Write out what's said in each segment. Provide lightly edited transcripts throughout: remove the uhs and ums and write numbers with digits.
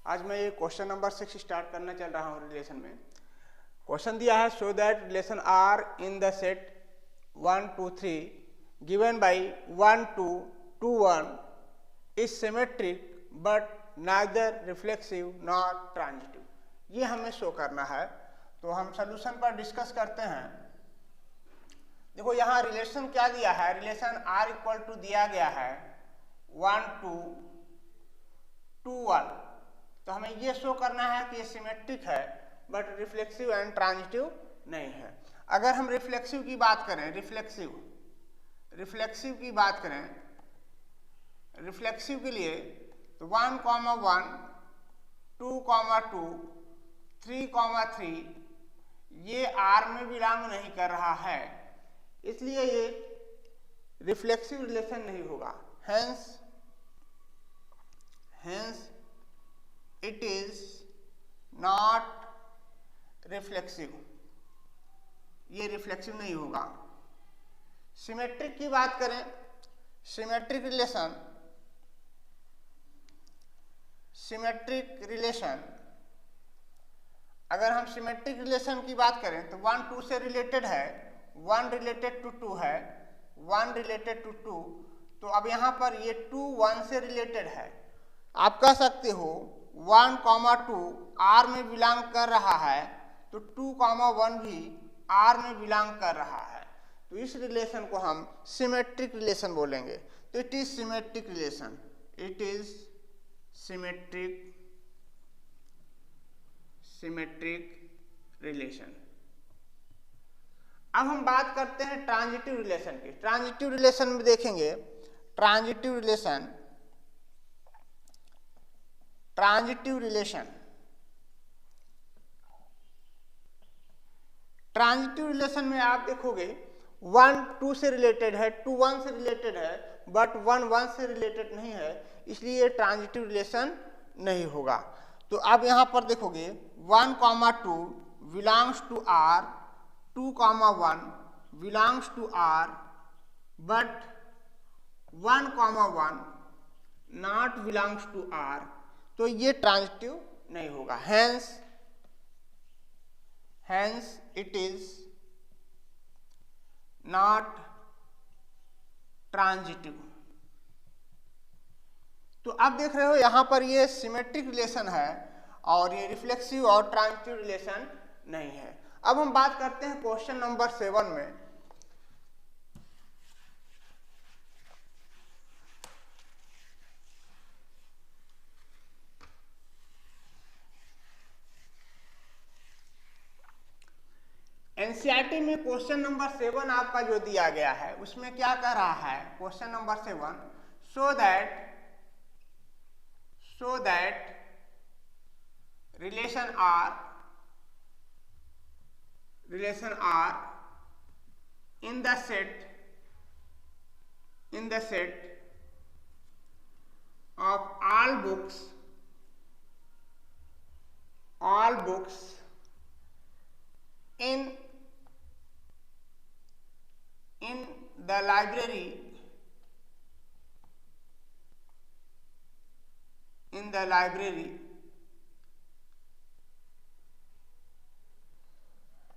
आज मैं ये क्वेश्चन नंबर 6 स्टार्ट करना चल रहा हूँ रिलेशन में। क्वेश्चन दिया है, show that relation R in the set 1 2 3 given by 1 2 2 1 is symmetric but neither reflexive not transitive. ये हमें शो करना है, तो हम सोल्यूशन पर डिस्कस करते हैं। देखो यहाँ रिलेशन क्या दिया है, रिलेशन आर इक्वल टू दिया गया है 1 2 2 1। तो हमें ये शो करना है कि ये सिमेट्रिक है बट रिफ्लेक्सिव एंड ट्रांजिटिव नहीं है। अगर हम रिफ्लेक्सिव की बात करें, रिफ्लेक्सिव की बात करें, रिफ्लेक्सिव के लिए तो 1 1 2 2 3 3 ये आर में बिलोंग नहीं कर रहा है, इसलिए ये रिफ्लेक्सिव रिलेशन नहीं होगा। Hence it is not reflexive, ये रिफ्लेक्सिव नहीं होगा। सिमेट्रिक की बात करें, सिमेट्रिक रिलेशन अगर हम सिमेट्रिक रिलेशन की बात करें तो 1 2 से रिलेटेड है, 1 रिलेटेड टू 2 है, 1 रिलेटेड टू 2। तो अब यहाँ पर ये 2 1 से रिलेटेड है। आप कह सकते हो 1 2 आर में बिलोंग कर रहा है, तो 2 1 भी आर में बिलोंग कर रहा है, तो इस रिलेशन को हम सिमेट्रिक रिलेशन बोलेंगे। तो it is symmetric relation, it is symmetric relation. अब हम बात करते हैं ट्रांजिटिव रिलेशन की। ट्रांजिटिव रिलेशन में देखेंगे, ट्रांजिटिव रिलेशन में आप देखोगे 1 2 से रिलेटेड है, 2 1 से रिलेटेड है, बट 1 1 से रिलेटेड नहीं है, इसलिए ये ट्रांजिटिव रिलेशन नहीं होगा। तो अब यहाँ पर देखोगे 1 2 belongs to R, 2 1 belongs to R, but 1 1 not belongs to R, तो ये ट्रांजिटिव नहीं होगा। Hence it is not transitive. तो आप देख रहे हो यहाँ पर ये सिमेट्रिक रिलेशन है और ये रिफ्लेक्सिव और ट्रांजिटिव रिलेशन नहीं है। अब हम बात करते हैं क्वेश्चन नंबर 7 में। एनसीईआरटी में क्वेश्चन नंबर 7 आपका जो दिया गया है उसमें क्या कह रहा है, question number 7, show that relation R in the set of all books in the library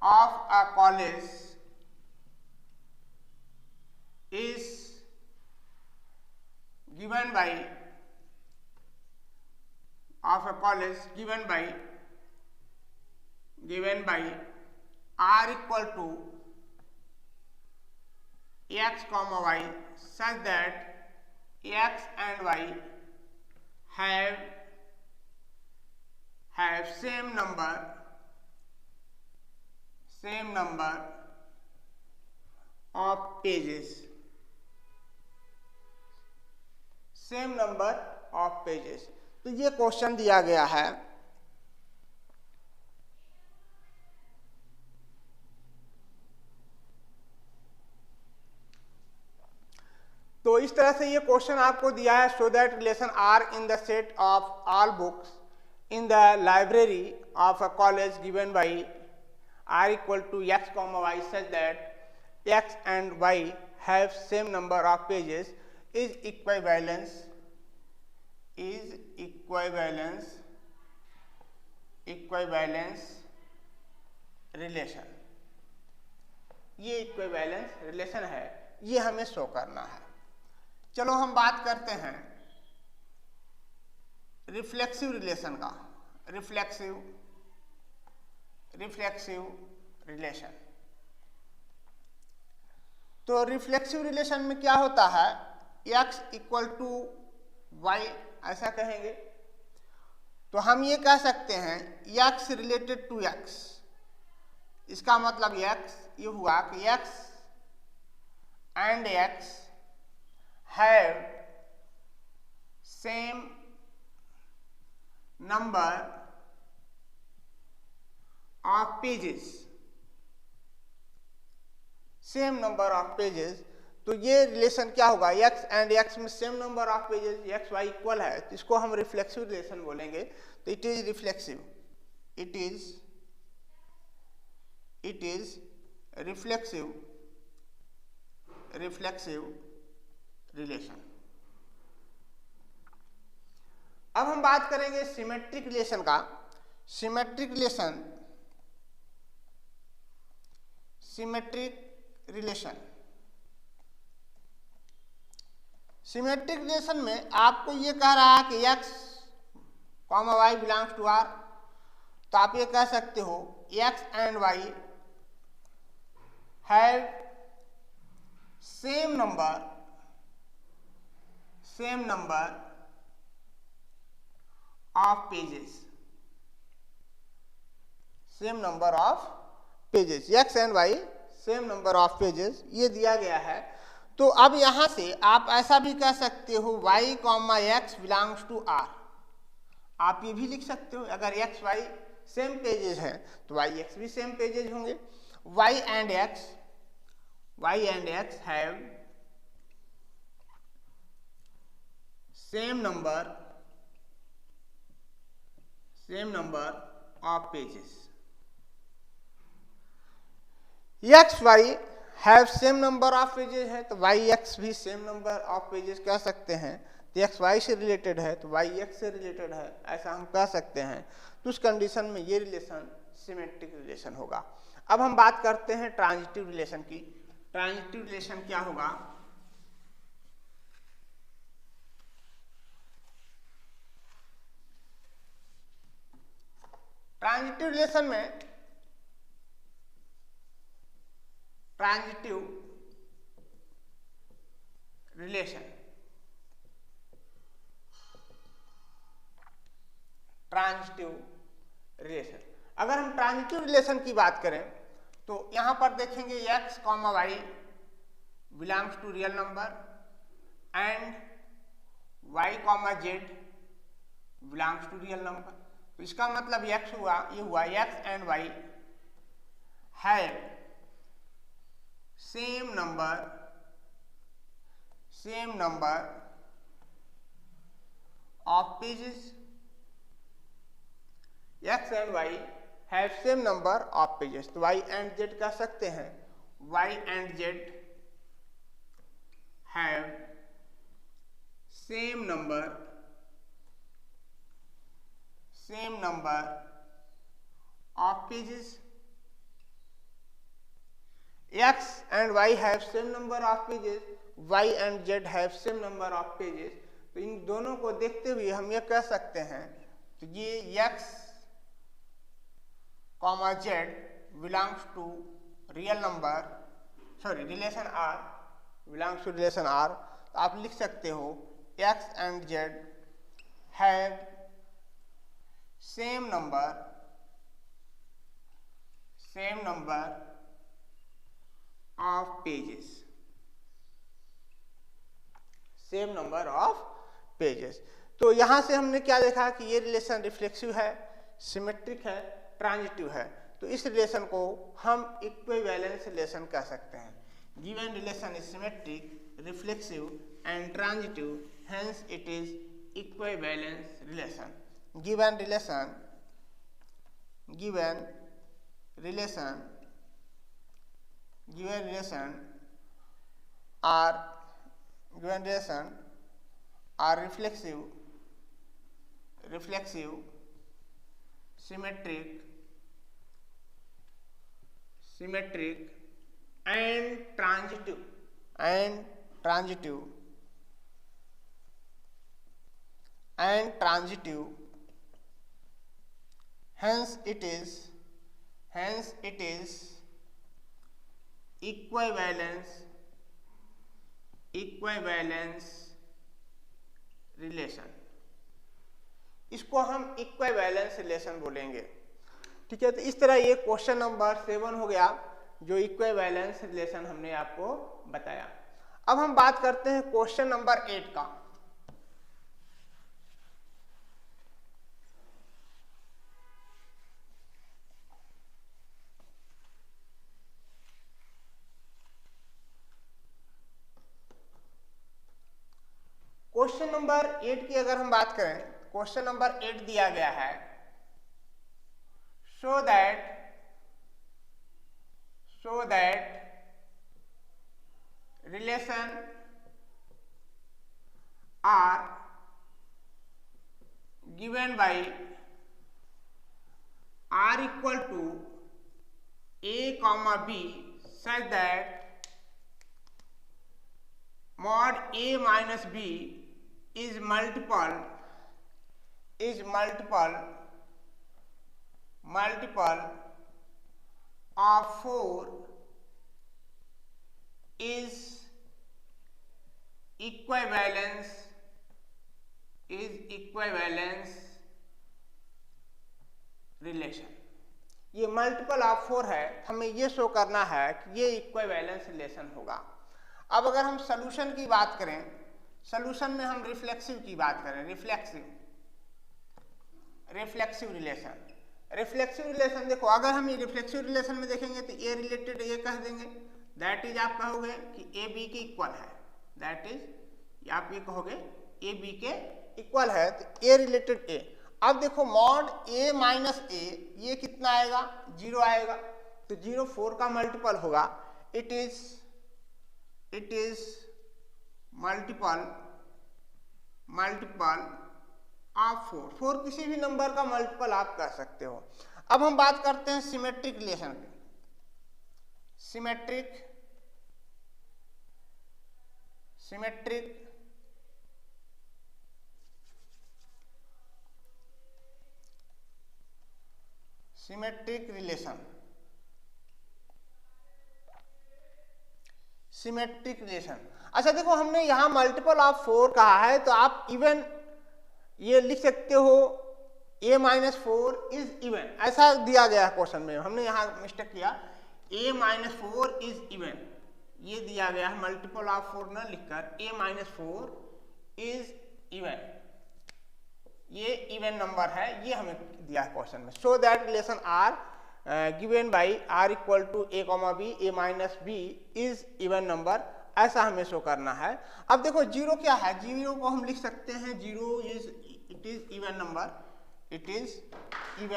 of a college is given by r equal to x comma y such that x and y have same number of pages, तो ये question दिया गया है। तो इस तरह से ये क्वेश्चन आपको दिया है, so that relation R in the set of all books in the library of a college given by r equal to x comma y such that x and y have same number of pages is equivalence equivalence relation, ये equivalence relation है, ये हमें show करना है। चलो हम बात करते हैं रिफ्लेक्सिव रिलेशन का, रिफ्लेक्सिव रिलेशन। तो रिफ्लेक्सिव रिलेशन में क्या होता है, x इक्वल टू वाई ऐसा कहेंगे, तो हम ये कह सकते हैं x रिलेटेड टू x, इसका मतलब x ये हुआ कि x and x have same number of pages, same number of pages. तो ये रिलेशन क्या होगा, x एंड x में same number of pages, x y equal है, तो इसको हम रिफ्लेक्सिव रिलेशन बोलेंगे। तो it is reflexive, it is reflexive relation. अब हम बात करेंगे सिमेट्रिक रिलेशन का। सिमेट्रिक रिलेशन में आपको ये कह रहा है कि x comma y belongs to r, तो आप ये कह सकते हो x and y have same number of pages, same number of pages, x and y same number of pages, ये दिया गया है। तो अब यहां से आप ऐसा भी कह सकते हो y comma x belongs to r, आप ये भी लिख सकते हो। अगर x y सेम पेजेस हैं तो y x भी सेम पेजेस होंगे। y and x have same number of pages, x y have same number of pages है, तो y x भी सेम नंबर ऑफ पेजेस कह सकते हैं। तो x y से रिलेटेड है तो y x से रिलेटेड है, ऐसा हम कह सकते हैं। तो उस कंडीशन में ये रिलेशन सिमेट्रिक रिलेशन होगा। अब हम बात करते हैं ट्रांजिटिव रिलेशन की। ट्रांजिटिव रिलेशन क्या होगा, ट्रांजिटिव रिलेशन में ट्रांजिटिव रिलेशन, अगर हम ट्रांजिटिव रिलेशन की बात करें तो यहां पर देखेंगे x comma y belongs to real number and y comma z belongs to real number. तो इसका मतलब x हुआ, ये हुआ x and y have same number of pages, x and y have same number of pages. तो y and z कह सकते हैं y and z have same number of pages, x and y have same number of pages, y and z have same number of pages। तो इन दोनों को देखते हुए हम ये कह सकते हैं तो ये x comma z belongs to real number, sorry relation r, belongs to relation r। तो आप लिख सकते हो x and z have same number of pages, same number of pages. तो यहां से हमने क्या देखा कि ये रिलेशन रिफ्लेक्सिव है, सिमेट्रिक है, ट्रांजिटिव है। तो इस रिलेशन को हम इक्विवेलेंस रिलेशन कह सकते हैं। Given relation is symmetric, reflexive and transitive, hence it is equivalence relation. Given relation are reflexive, symmetric and transitive hence it is equivalence relation. इसको हम इक्विवेलेंस रिलेशन बोलेंगे, ठीक है। तो इस तरह ये क्वेश्चन नंबर 7 हो गया, जो इक्विवेलेंस रिलेशन हमने आपको बताया। अब हम बात करते हैं क्वेश्चन नंबर 8 का। क्वेश्चन नंबर 8 की अगर हम बात करें, क्वेश्चन नंबर 8 दिया गया है, so that relation are given by r equal to a comma b such that mod a minus b is multiple of 4 is equivalence relation. ये मल्टीपल ऑफ 4 है, हमें ये शो करना है कि ये इक्विवेलेंस रिलेशन होगा। अब अगर हम सॉल्यूशन की बात करें, सॉल्यूशन में हम रिफ्लेक्सिव की बात करें, रिफ्लेक्सिव रिलेशन देखो, अगर हम ये रिफ्लेक्सिव रिलेशन में देखेंगे तो ए रिलेटेड ए कह देंगे, दैट इज आप कहोगे कि ए बी के इक्वल है, दैट इज आप ये कहोगे ए बी के इक्वल है, तो ए रिलेटेड ए। अब देखो मॉड ए माइनस ए, ये कितना आएगा, 0 आएगा, तो 0 4 का मल्टीपल होगा, इट इज मल्टीपल ऑफ 4 किसी भी नंबर का मल्टीपल आप कर सकते हो। अब हम बात करते हैं सिमेट्रिक रिलेशन की। Symmetric relation. अच्छा देखो, हमने यहां मल्टीपल ऑफ 4 कहा है, तो आप इवन ये लिख सकते हो a माइनस 4 इज इवन, ऐसा दिया गया है क्वेश्चन में, हमने यहाँ मिस्टेक किया, a माइनस 4 इज इवन, ये दिया गया है मल्टीपल ऑफ 4 न लिखकर a माइनस 4 इज इवन, ये इवन नंबर है, ये हमें दिया है क्वेश्चन में। So that relation R given by r equal to a comma b, a minus b is even number, ऐसा हमें शो करना है। अब देखो 0 क्या है, 0 को हम लिख सकते हैं 0 इट इज इवन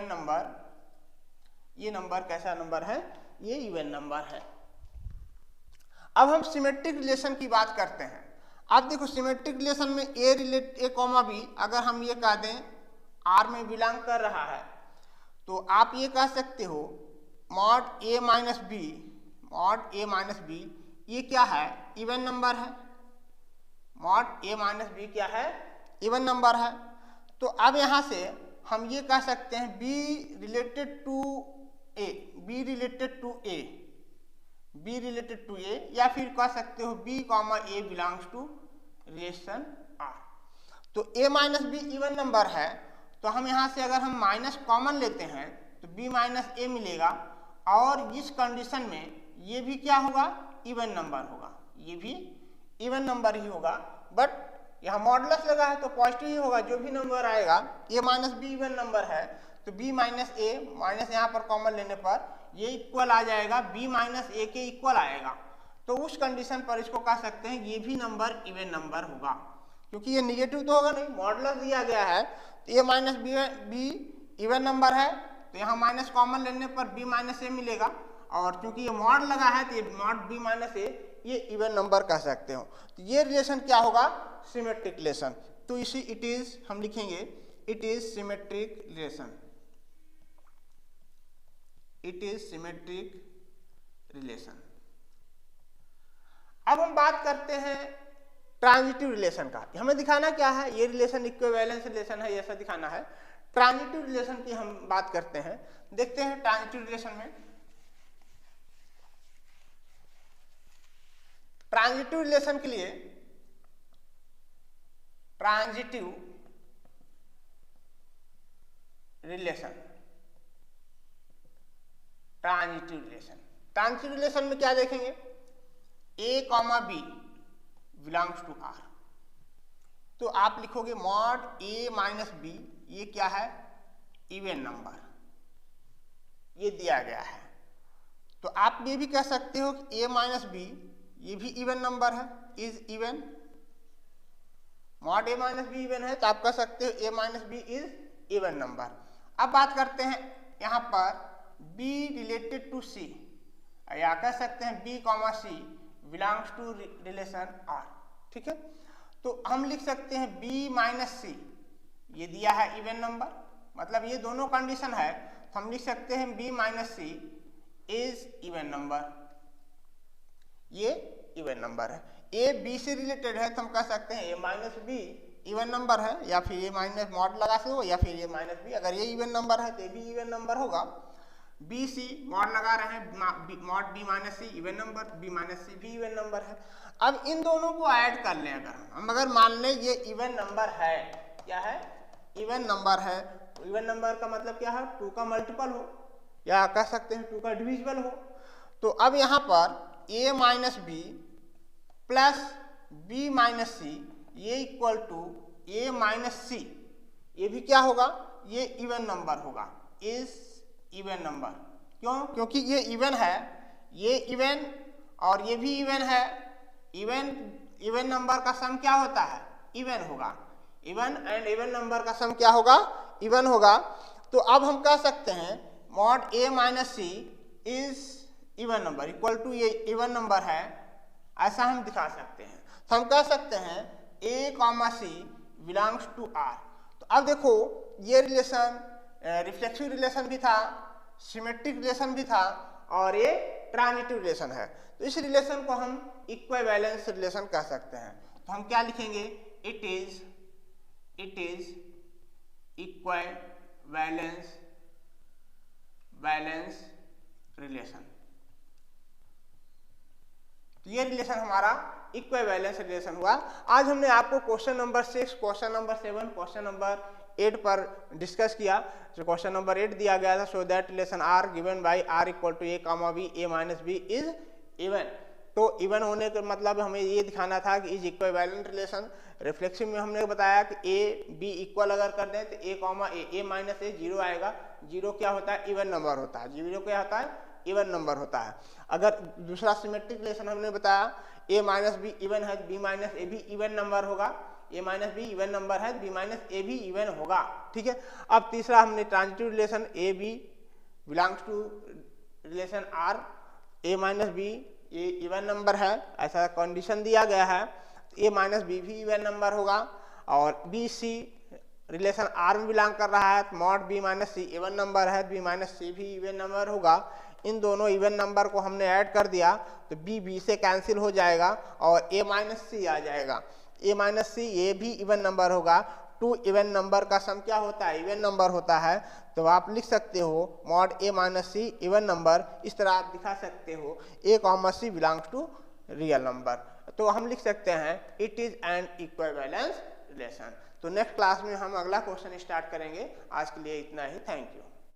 नंबर, ये नंबर कैसा नंबर है, ये इवन नंबर है। अब हम सिमेट्रिक रिलेशन की बात करते हैं। अब देखो सिमेट्रिक रिलेशन में a कॉमा b अगर हम ये कह दें R में बिलोंग कर रहा है, तो आप ये कह सकते हो मॉड a माइनस बी, ये क्या है, इवन नंबर है, मॉड a माइनस बी क्या है, इवन नंबर है। तो अब यहाँ से हम ये कह सकते हैं b रिलेटेड टू a, या फिर कह सकते हो b comma a belongs to relation R। तो a minus B even number है, तो हम यहाँ से अगर हम माइनस कॉमन लेते हैं तो b माइनस a मिलेगा, और इस कंडीशन में ये भी क्या होगा, इवन नंबर होगा, ये भी इवन नंबर ही होगा, बट यहाँ मॉडुलस लगा है तो पॉजिटिव ही होगा, जो भी नंबर आएगा। a minus B even number है, तो b माइनस a माइनस यहाँ पर कॉमन लेने पर ये इक्वल आ जाएगा, b माइनस a के इक्वल आएगा, तो उस कंडीशन पर इसको कह सकते हैं ये भी नंबर इवन नंबर होगा, क्योंकि ये निगेटिव तो होगा नहीं, मॉडुलस दिया गया है, तो a minus B even number है, तो यहाँ माइनस कॉमन लेने पर b माइनस a मिलेगा, और क्योंकि ये मॉड लगा है तो ये मॉड b माइनस a ये इवन नंबर कह सकते हो। तो ये रिलेशन क्या होगा, सिमेट्रिक रिलेशन। तो इसी हम लिखेंगे it is symmetric relation. It is symmetric relation. अब हम बात करते हैं ट्रांजिटिव रिलेशन का। हमें दिखाना क्या है, ये रिलेशन इक्विवेलेंस रिलेशन है, ऐसा दिखाना है। ट्रांजिटिव रिलेशन की हम बात करते हैं, देखते हैं ट्रांजिटिव रिलेशन में। ट्रांजिटिव रिलेशन के लिए ट्रांजिटिव रिलेशन ट्रांजिटिव रिलेशन में क्या देखेंगे, A comma B belongs to R. तो आप लिखोगे मॉड ए माइनस बी, ये क्या है, इवन नंबर, ये दिया गया है। तो आप ये भी कह सकते हो कि ए माइनस बी ये भी इवन नंबर है, is even. Mod A minus B even है तो आप कह सकते हो A minus B is even number. अब बात करते हैं यहाँ पर b रिलेटेड टू c, या कह सकते हैं b comma c belongs to relation r। ठीक है, तो हम लिख सकते हैं b माइनस c, ये दिया है इवन नंबर, मतलब ये दोनों कंडीशन है, तो हम लिख सकते हैं b minus c is even number, ये इवन नंबर है। a b से रिलेटेड है तो हम कह सकते हैं a minus b even number है, या फिर ये माइनस मॉड लगा सकते हो, या फिर ये माइनस बी। अगर ये इवन नंबर है तो ये भी इवन नंबर होगा। बी सी मॉड लगा रहे हैं, mod B minus C even number, B minus सी भी इवन नंबर है। अब इन दोनों को ऐड कर लें, अगर मान लें ये इवन नंबर है, क्या है, इवन नंबर है। तो इवन नंबर का मतलब क्या है, 2 का मल्टीपल हो, या कह सकते हैं 2 का डिविजिबल हो। तो अब यहाँ पर A minus B plus B minus C ये equal to A minus C, ये भी क्या होगा, ये इवन नंबर होगा, इज इवन नंबर। क्यों, क्योंकि ये इवन है, ये इवन और ये भी इवन है। इवन नंबर का सम क्या होता है, इवन होगा। इवन एंड इवन नंबर का सम क्या होगा, इवन होगा। तो अब हम कह सकते हैं mod A minus C is even number equal to ये इवन नंबर है, ऐसा हम दिखा सकते हैं। तो हम कह सकते हैं A comma C belongs to R. तो अब देखो ये रिलेशन रिफ्लेक्सिव रिलेशन भी था, सिमेट्रिक रिलेशन भी था, और ये ट्रांजिटिव रिलेशन है। तो इस रिलेशन को हम इक्विवेलेंस रिलेशन कह सकते हैं। तो हम क्या लिखेंगे, इट इज इक्विवेलेंस रिलेशन। तो ये रिलेशन हमारा इक्विवेलेंस रिलेशन हुआ। आज हमने आपको question number 6, question number 7, question number 8 पर डिस्कस किया। जो क्वेश्चन नंबर 8 दिया गया था, so that relation R given by R equal to A comma B A minus B is even. तो इवन होने का मतलब हमें ये दिखाना था कि इज इक्विवेलेंट रिलेशन। रिफ्लेक्सिव में हमने बताया कि ए बी इक्वल अगर कर दें तो ए कॉमा ए माइनस ए 0 आएगा। 0 क्या होता है, इवन नंबर होता है। 0 क्या होता है, इवन नंबर होता है। अगर दूसरा सिमेट्रिक रिलेशन हमने बताया ए माइनस बी इवन है, बी माइनस ए भी इवन नंबर होगा। A minus B even number है, बी माइनस ए भी इवन होगा। ठीक है, अब तीसरा हमने transitive relation A B belongs to relation R, A minus B ये इवन नंबर है, ऐसा कंडीशन दिया गया है। ए माइनस बी भी इवन नंबर होगा, और बी सी रिलेशन आर में बिलोंग कर रहा है, तो mod B minus C even number है, बी माइनस सी भी इवन नंबर होगा। इन दोनों इवन नंबर को हमने ऐड कर दिया तो बी बी से कैंसिल हो जाएगा और ए माइनस सी आ जाएगा। ए माइनस सी ये भी इवन नंबर होगा। 2 इवन नंबर का सम क्या होता है, इवन नंबर होता है। तो आप लिख सकते हो mod A minus C even number, इस तरह आप दिखा सकते हो A comma C belongs to real number. तो हम लिख सकते हैं it is an equivalence relation. तो नेक्स्ट क्लास में हम अगला क्वेश्चन स्टार्ट करेंगे। आज के लिए इतना ही, थैंक यू।